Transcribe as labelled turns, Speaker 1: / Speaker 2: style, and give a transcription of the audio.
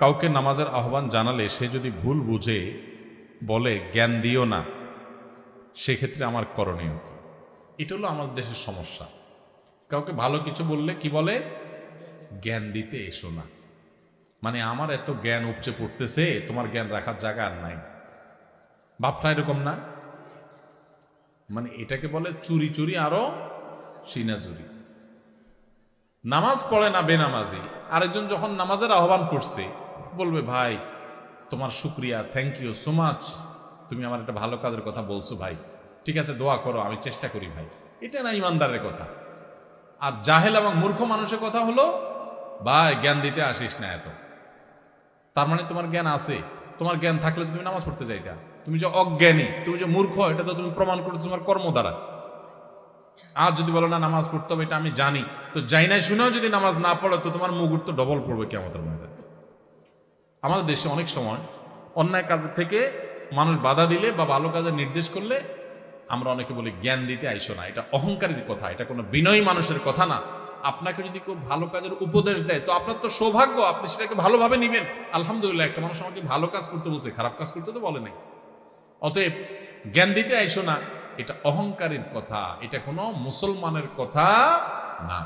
Speaker 1: কাউকে নামাজের আহ্বান জানালে সে যদি ভুল বুঝে বলে জ্ঞান দিও না, সেক্ষেত্রে আমার করণীয় কি? এটা হলো আমাদের দেশের সমস্যা। কাউকে ভালো কিছু বললে কি বলে? জ্ঞান দিতে এসো না। মানে আমার এত জ্ঞান উপচে পড়তেছে, তোমার জ্ঞান রাখার জায়গা আর নাই। ভাবটা এরকম না? মানে এটাকে বলে চুরি চুরি আরো সিনা চুরি। নামাজ পড়ে না বেনামাজি, আরেকজন যখন নামাজের আহ্বান করছে বলবে ভাই তোমার শুক্রিয়া, থ্যাংক ইউ সো মাচ, তুমি আমার একটা ভালো কাজের কথা বলছো ভাই, ঠিক আছে দোয়া করো, আমি চেষ্টা করি ভাই। এটা না ইমানদারের কথা। আর জাহেল এবং মূর্খ মানুষের কথা হলো ভাই জ্ঞান দিতে আসিস না এত। তার মানে তোমার জ্ঞান আছে, তোমার জ্ঞান থাকলে তো তুমি নামাজ পড়তে যাইতা। তুমি যে অজ্ঞানী, তুমি যে মূর্খ, এটা তো তুমি প্রমাণ করো তোমার কর্ম দ্বারা। আর যদি বলো না নামাজ পড়তে হবে এটা আমি জানি, তো যাই না শুনেও যদি নামাজ না পড়ো তো তোমার মুগুর তো ডবল পড়বে কিয়ামতের ময়দানে। আমাদের দেশে অনেক সময় অন্যায় কাজের থেকে মানুষ বাধা দিলে বা ভালো কাজের নির্দেশ করলে আমরা অনেকে বলি জ্ঞান দিতে আইসো না। এটা অহংকারীর কথা, এটা কোনো বিনয়ী মানুষের কথা না। আপনাকে যদি কেউ ভালো কাজের উপদেশ দেয় তো আপনার তো সৌভাগ্য, আপনি সেটাকে ভালোভাবে নিবেন। আলহামদুলিল্লাহ, একটা মানুষ আমাকে ভালো কাজ করতে বলছে, খারাপ কাজ করতে তো বলে নাই। অতএব জ্ঞান দিতে আইসো না, এটা অহংকারীর কথা, এটা কোনো মুসলমানের কথা না।